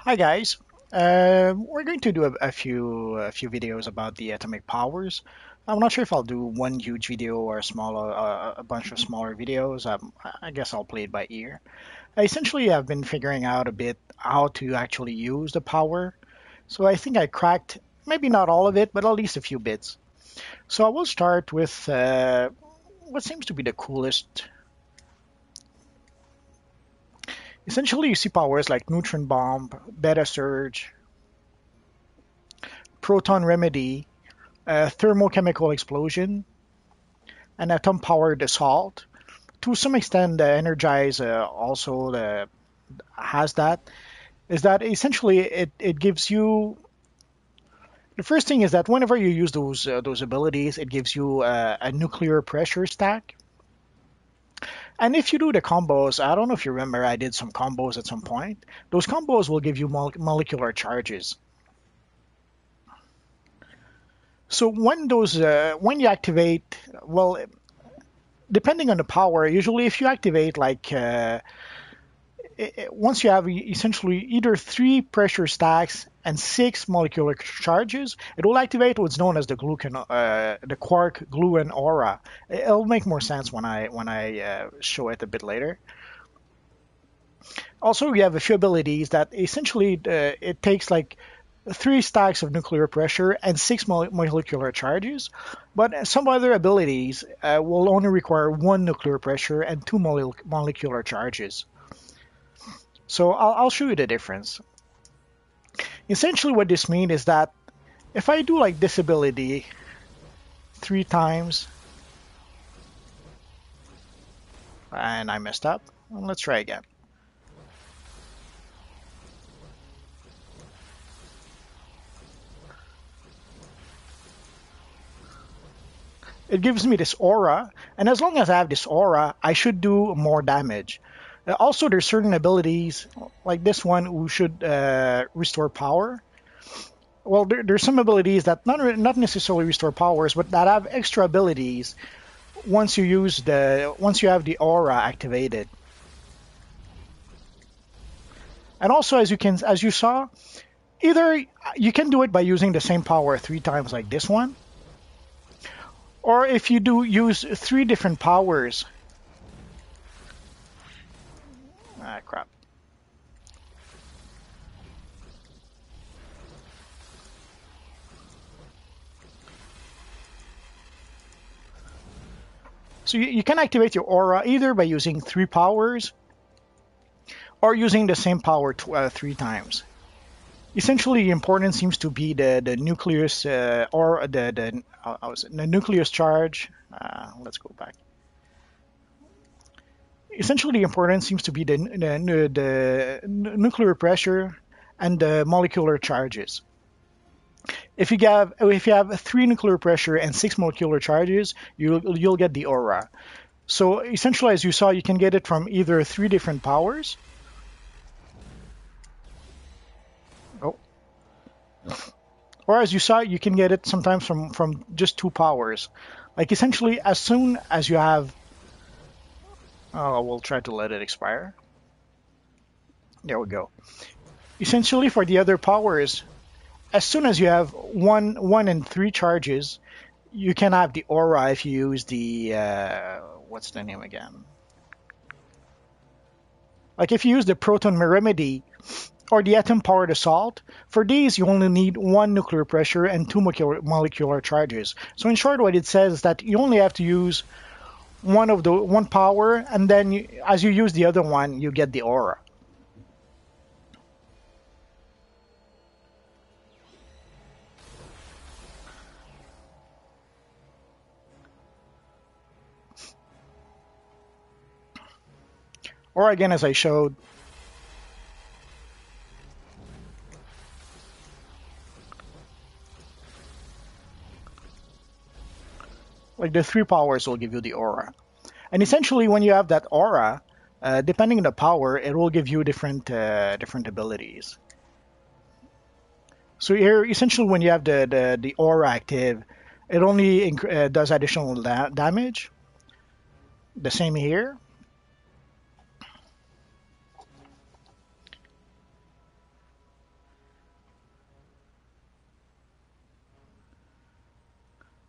Hi guys. We're going to do a few videos about the atomic powers. I'm not sure if I'll do one huge video or a bunch of smaller videos. I guess I'll play it by ear. Essentially, I've been figuring out a bit how to actually use the power. So I think I cracked maybe not all of it, but at least a few bits. So I will start with what seems to be the coolest. Essentially, you see powers like neutron bomb, beta surge, proton remedy, thermochemical explosion, and atom-powered assault. To some extent, the Energize also has that. Is that essentially it gives you the first thing is that whenever you use those abilities, it gives you a nuclear pressure stack. And if you do the combos, I don't know if you remember, I did some combos at some point. Those combos will give you molecular charges. So when you activate, well, depending on the power, usually if you activate once you have essentially either 3 pressure stacks and 6 molecular charges, it will activate what's known as the quark gluon aura. It'll make more sense when I show it a bit later. Also, we have a few abilities that essentially it takes like 3 stacks of nuclear pressure and 6 molecular charges, but some other abilities will only require 1 nuclear pressure and 2 molecular charges. So I'll show you the difference. Essentially, what this means is that if I do like this ability 3 times and I messed up, well, let's try again. It gives me this aura, and as long as I have this aura, I should do more damage. Also, there's certain abilities, like this one, who should restore power. Well, there's some abilities that not necessarily restore powers, but that have extra abilities once you have the aura activated. And also, as you saw, either you can do it by using the same power 3 times, like this one, or if you do use 3 different powers. Ah, crap. So you can activate your aura either by using 3 powers or using the same power 3 times. Essentially, the important seems to be the nucleus or the nucleus charge. Let's go back. Essentially, the important seems to be the nuclear pressure and the molecular charges. If you have 3 nuclear pressure and 6 molecular charges, you'll get the aura. So essentially, as you saw, you can get it from either 3 different powers. Oh. Or as you saw, you can get it sometimes from just 2 powers. Like essentially, as soon as you have, oh, we'll try to let it expire. There we go. Essentially, for the other powers, as soon as you have 1 and 3 charges, you can have the aura if you use the what's the name again? Like if you use the proton remedy or the atom-powered assault, for these you only need 1 nuclear pressure and 2 molecular charges. So in short, what it says is that you only have to use one power, and then as you use the other one, you get the aura. Or again, as I showed, like the 3 powers will give you the aura. And essentially, when you have that aura, depending on the power, it will give you different abilities. So here, essentially, when you have the aura active, it only does additional damage. The same here.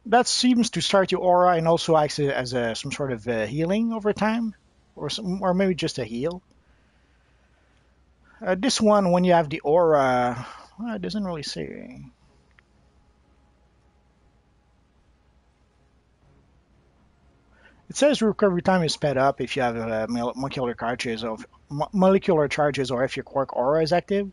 That seems to start your aura and also acts as some sort of healing over time, or maybe just a heal. This one, when you have the aura, well, it doesn't really say. It says recovery time is sped up if you have molecular charges or if your quark aura is active.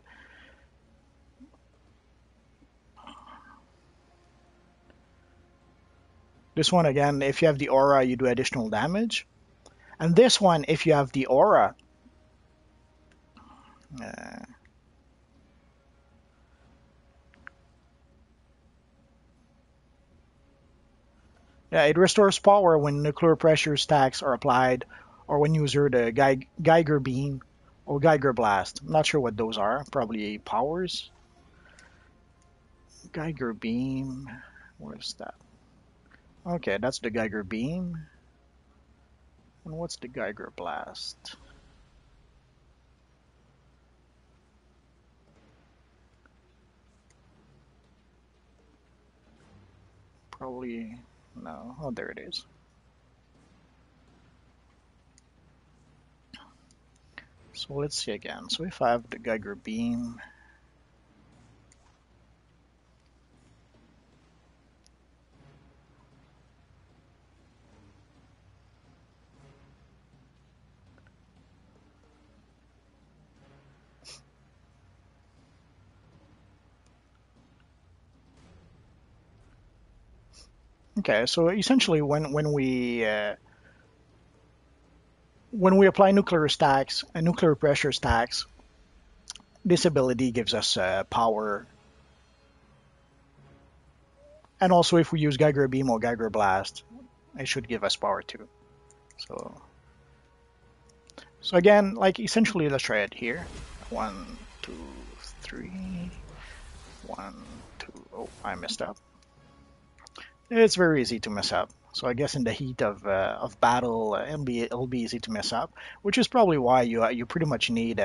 This one again, if you have the aura, you do additional damage. And this one, if you have the aura, uh, yeah, it restores power when nuclear pressure stacks are applied, or when you use the Geiger beam or Geiger blast. I'm not sure what those are. Probably powers. Geiger beam. What is that? Okay, that's the Geiger beam. And what's the Geiger blast? Probably no. Oh, there it is. So let's see again. So if I have the Geiger beam, okay. So essentially, when we apply nuclear stacks and nuclear pressure stacks, this ability gives us power. And also, if we use Geiger beam or Geiger blast, it should give us power too. So, so again, like essentially, let's try it here. 1, 2, 3. 1, 2. Oh, I messed up. It's very easy to mess up. So I guess in the heat of battle, it'll be easy to mess up, which is probably why you pretty much need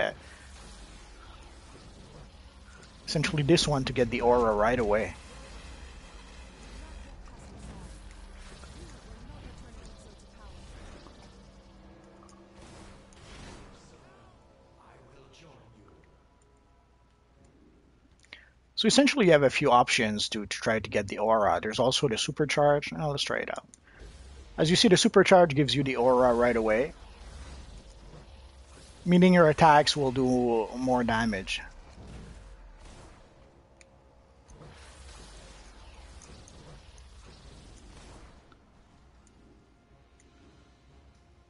essentially this one to get the aura right away. So essentially you have a few options to try to get the aura. There's also the supercharge. Now let's try it out. As you see, the supercharge gives you the aura right away, meaning your attacks will do more damage.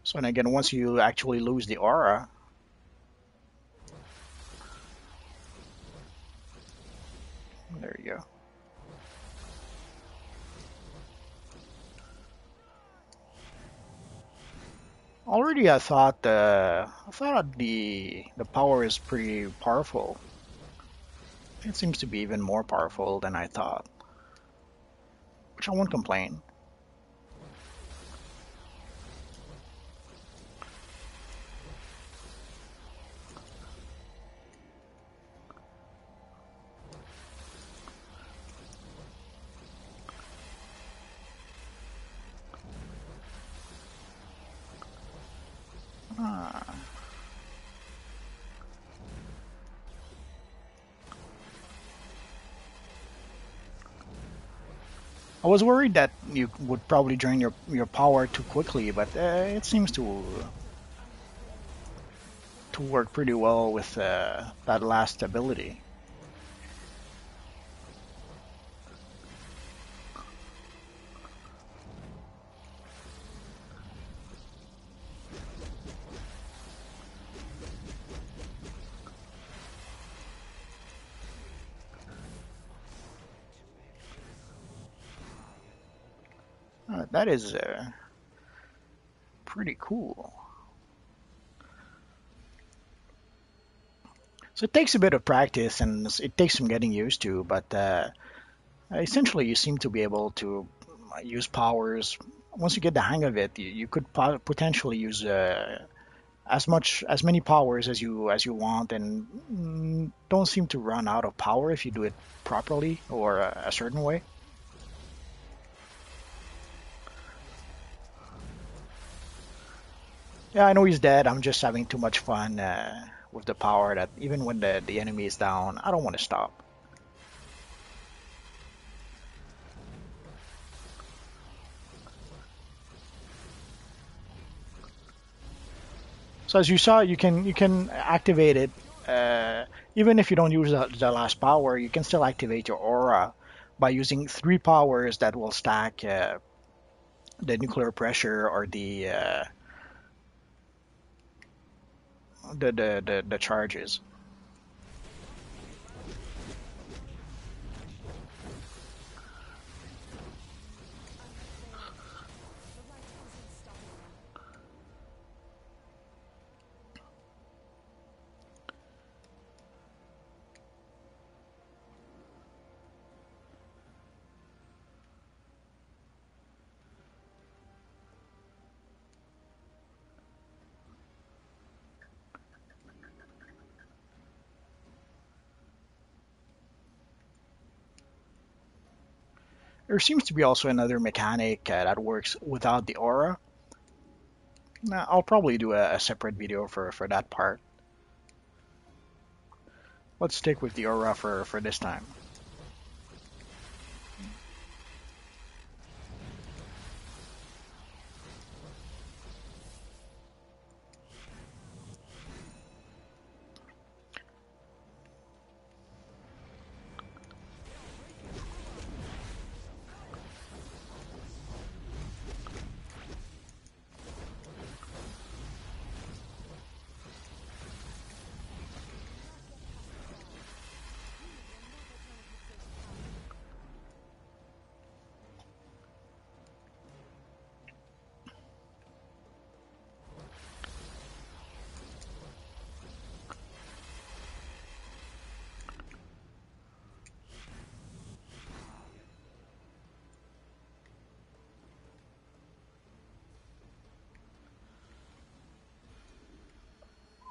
So and again, once you actually lose the aura, there you go. Already, I thought the power is pretty powerful. It seems to be even more powerful than I thought, which I won't complain. Ah. I was worried that you would probably drain your power too quickly, but it seems to work pretty well with that last ability. That is pretty cool. So it takes a bit of practice and it takes some getting used to, but essentially you seem to be able to use powers. Once you get the hang of it, you could potentially use as many powers as you want, and don't seem to run out of power if you do it properly or a certain way. Yeah, I know he's dead. I'm just having too much fun with the power that even when the enemy is down, I don't want to stop. So as you saw, you can activate it even if you don't use the last power. You can still activate your aura by using three powers that will stack the nuclear pressure or the charges. There seems to be also another mechanic that works without the aura. Nah, I'll probably do a separate video for that part. Let's stick with the aura for this time.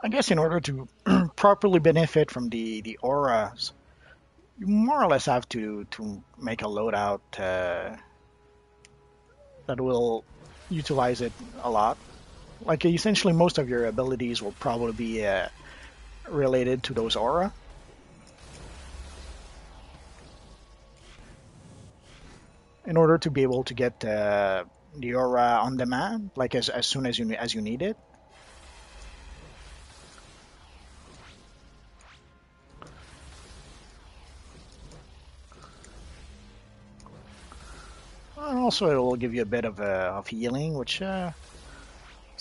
I guess in order to properly benefit from the auras, you more or less have to make a loadout that will utilize it a lot. Like essentially, most of your abilities will probably be related to those aura. In order to be able to get the aura on demand, like as soon as you need it. And also, it will give you a bit of healing, which is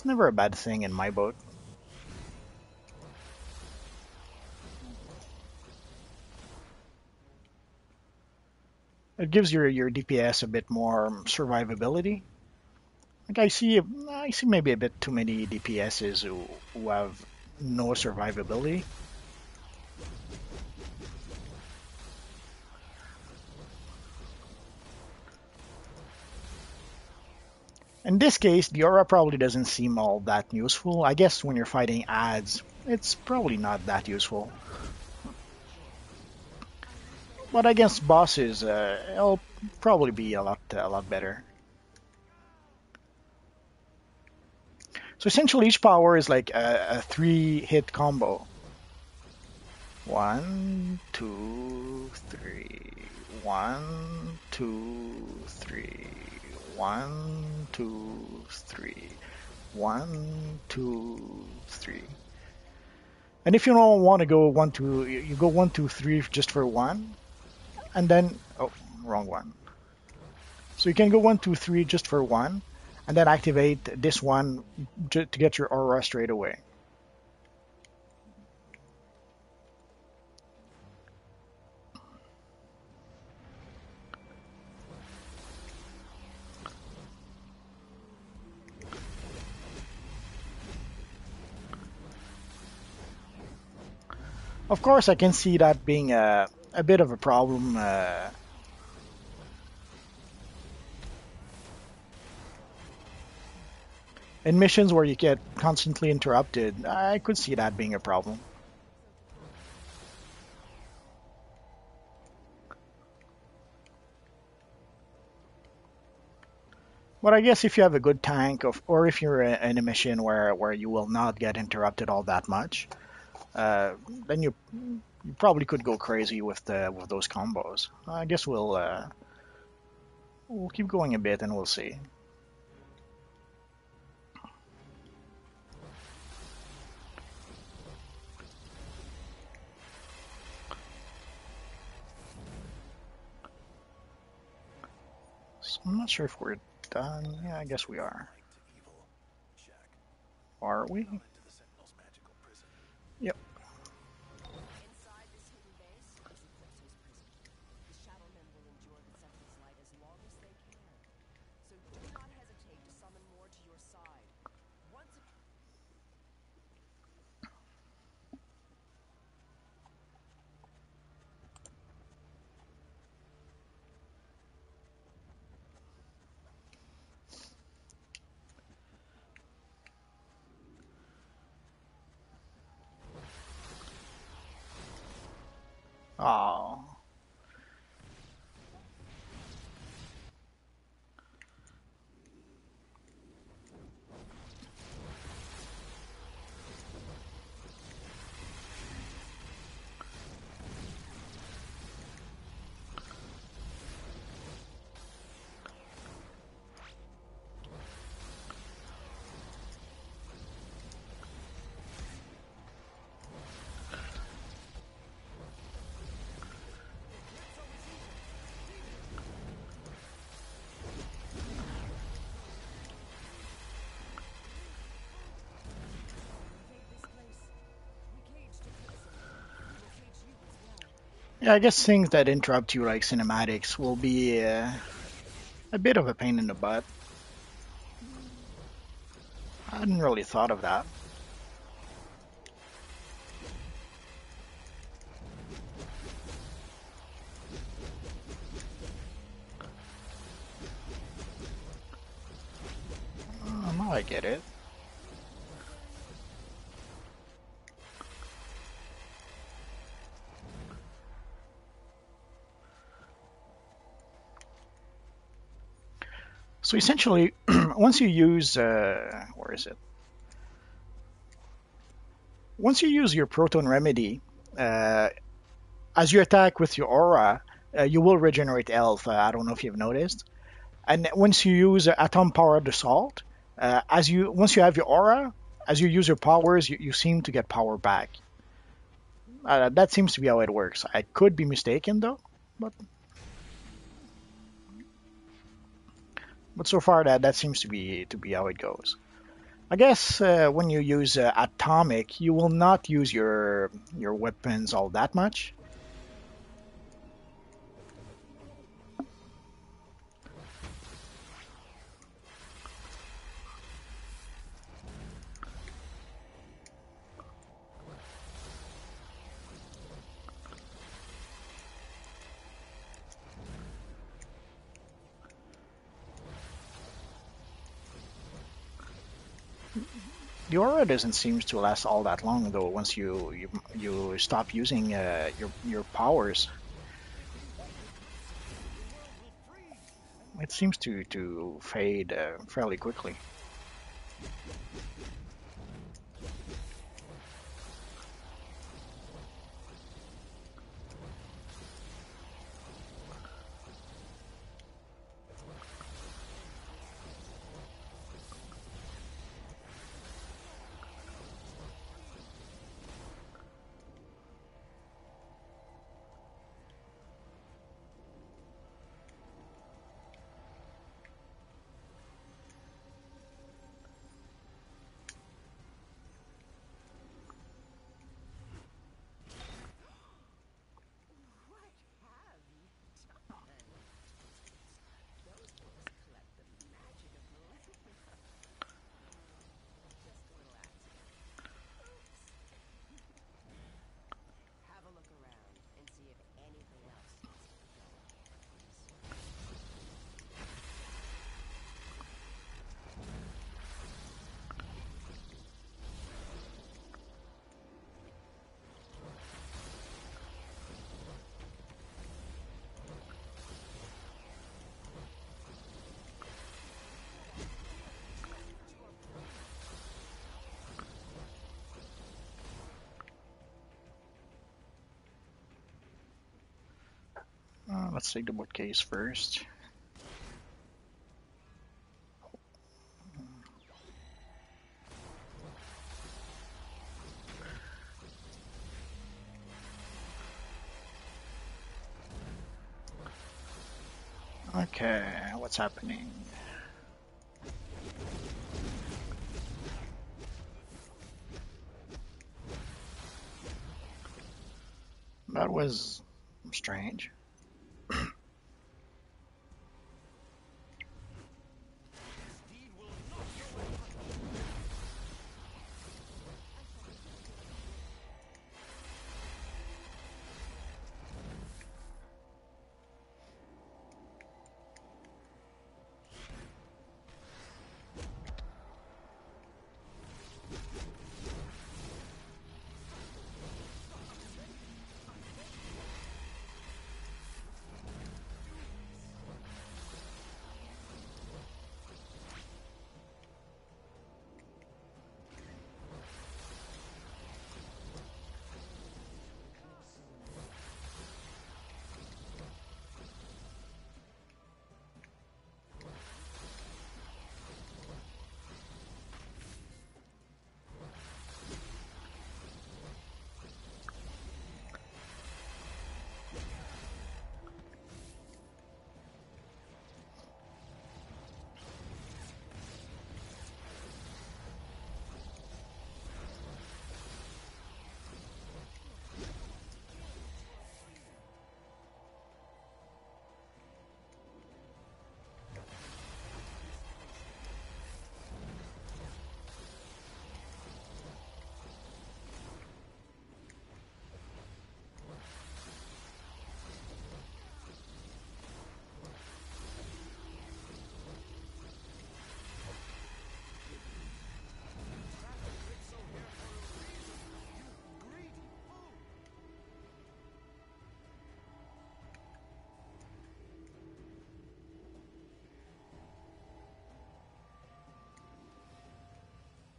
never a bad thing in my boat. It gives your DPS a bit more survivability. Like I see maybe a bit too many DPSs who have no survivability. In this case, the aura probably doesn't seem all that useful. I guess when you're fighting ads, it's probably not that useful. But against bosses, it'll probably be a lot better. So essentially, each power is like a three-hit combo. 1, 2, 3. 1, 2, 3. 1, 2, 3. 1, 2, 3. And if you don't want to go 1, 2, you go 1, 2, 3 just for one, and then wrong one. So you can go 1, 2, 3 just for one, and then activate this one to get your aura straight away. Of course, I can see that being a bit of a problem. In missions where you get constantly interrupted, I could see that being a problem. But I guess if you have a good tank of, or if you're in a mission where you will not get interrupted all that much, then you probably could go crazy with those combos. I guess we'll keep going a bit and we'll see. So I'm not sure if we're done. Yeah, I guess we are. Are we? Yep. Inside this hidden base is Eclipso's prison. The Shadow Men will endure the Sentinel's light as long as they can. So do not hesitate to summon more to your side. Once a Oh. Yeah, I guess things that interrupt you, like cinematics, will be a bit of a pain in the butt. I hadn't really thought of that. Oh, now I get it. So essentially, once you use, where is it? Once you use your proton remedy, uh, as you attack with your aura, you will regenerate health. I don't know if you've noticed. And once you use atom powered assault, as you once you have your aura, as you use your powers, you seem to get power back. That seems to be how it works. I could be mistaken though, but so far that seems to be how it goes. I guess when you use atomic, you will not use your weapons all that much. The aura doesn't seem to last all that long though. Once you stop using your powers, it seems to fade fairly quickly. Let's take the bookcase first. Okay, what's happening? That was strange.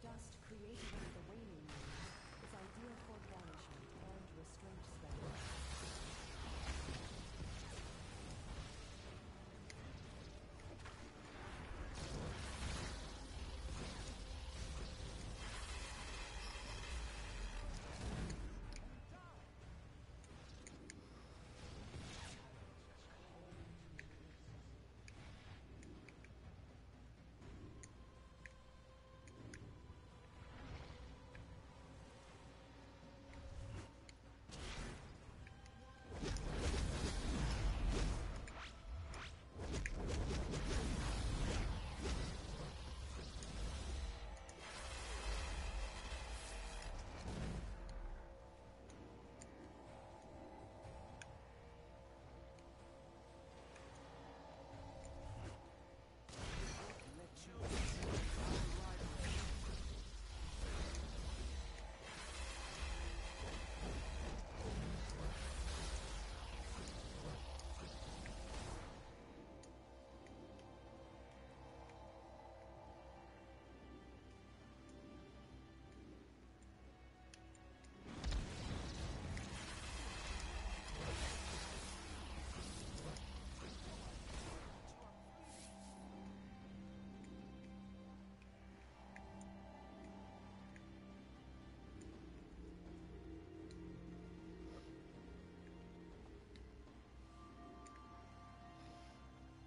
Dust created under the waning moon is ideal for banishment and restraint spells.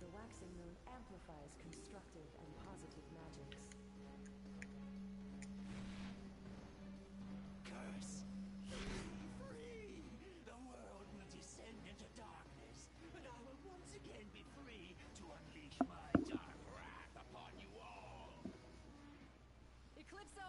The waxing moon amplifies constructive and positive magics. Curse! Free! The world will descend into darkness, and I will once again be free to unleash my dark wrath upon you all! Eclipso,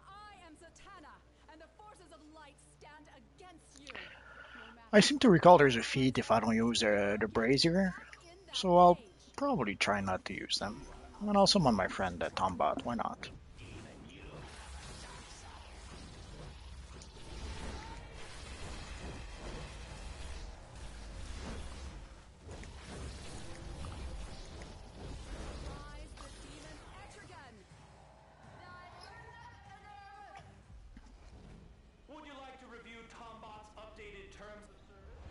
I am Zatanna, and the forces of light stand against you. No I matter seem to recall there's a feat if I don't use the brazier, in that so I'll cage. probably try not to use them. And I'll summon my friend Tombot, why not? Rise the demon Etrigan. Would you like to review Tombot's updated terms of service?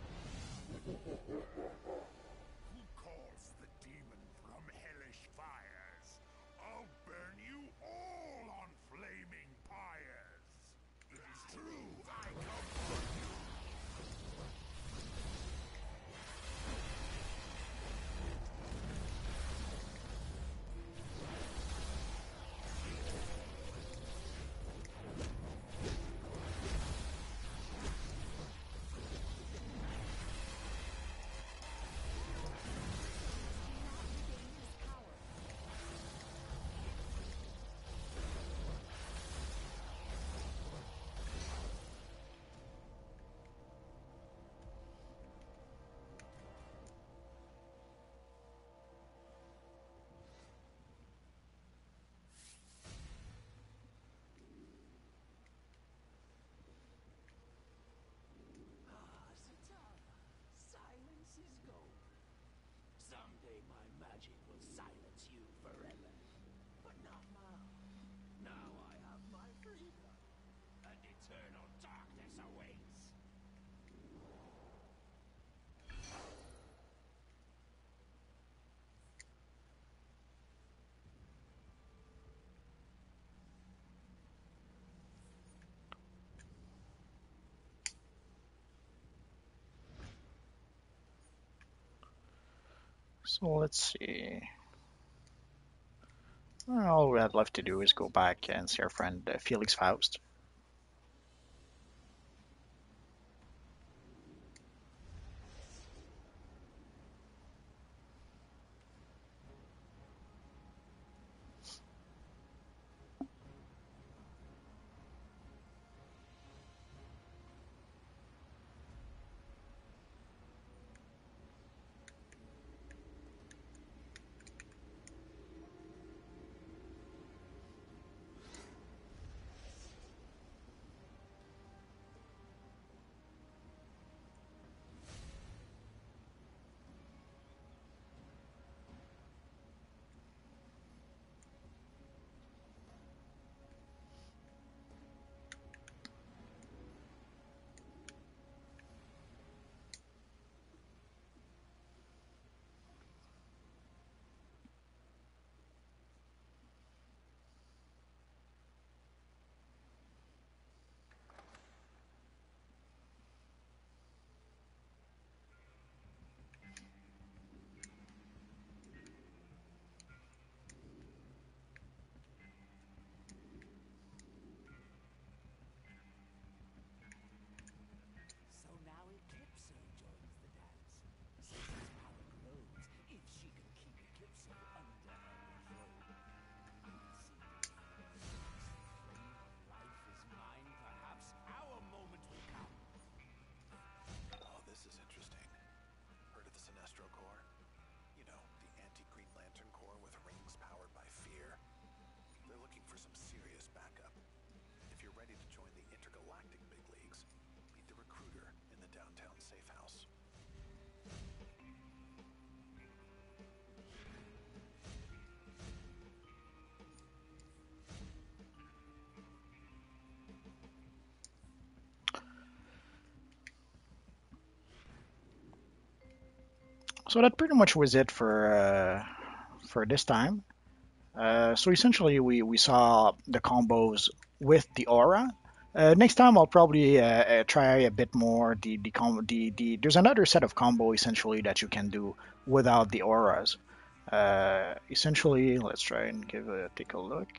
So let's see. All we have left to do is go back and see our friend Felix Faust. So now Eclipso joins the dance. Since his power grows, if she can keep Eclipso under her control. I can see both feelings. Flame of life is mine, perhaps our moment will come. Oh, this is interesting. Heard of the Sinestro Corps? You know, the anti-Green Lantern Corps with rings powered by fear. They're looking for some serious backup. If you're ready to join the intergalactic big leagues, meet the recruiter in the downtown safe house. So that pretty much was it for this time. So essentially, we saw the combos with the aura. Next time, I'll probably try a bit more the. There's another set of combo essentially that you can do without the auras. Essentially, let's try and take a look.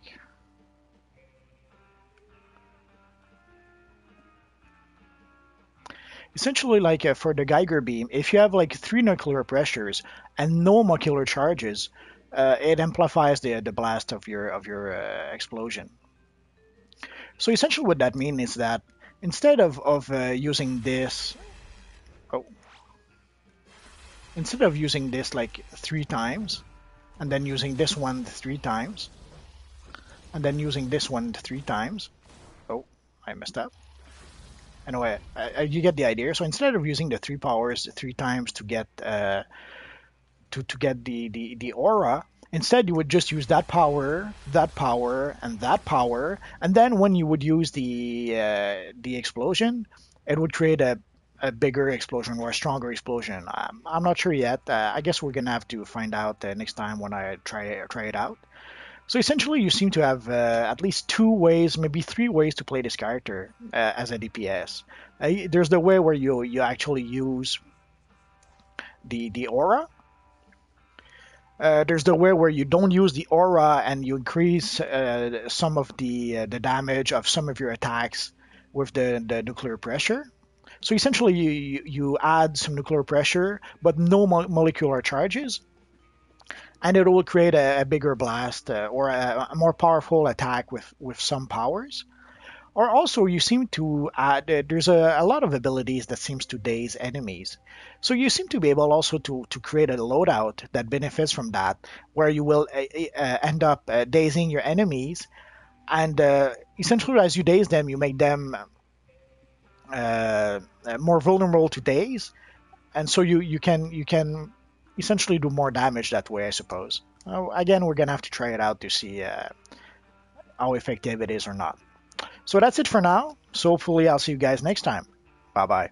Essentially, like for the Geiger beam, if you have like 3 nuclear pressures and no molecular charges, it amplifies the blast of your explosion. So essentially, what that means is that instead of using this, oh, instead of using this like 3 times, and then using this one 3 times, and then using this one 3 times, oh, I messed up. Anyway, you get the idea. So instead of using the 3 powers 3 times to get to get the aura, instead you would just use that power, and that power, and then when you would use the explosion, it would create a bigger explosion or a stronger explosion. I'm not sure yet. I guess we're gonna have to find out next time when I try it out. So essentially, you seem to have at least 2 ways, maybe 3 ways to play this character as a DPS. There's the way where you actually use the aura. There's the way where you don't use the aura and you increase some of the damage of some of your attacks with the nuclear pressure. So essentially, you add some nuclear pressure, but no molecular charges, and it will create a bigger blast or a more powerful attack with some powers. Or also, you seem to add, there's a lot of abilities that seems to daze enemies. So you seem to be able also to create a loadout that benefits from that, where you will end up dazing your enemies, and essentially as you daze them, you make them more vulnerable to daze, and so you can essentially do more damage that way, I suppose. Again, we're gonna have to try it out to see how effective it is or not. So that's it for now. So hopefully I'll see you guys next time. Bye bye.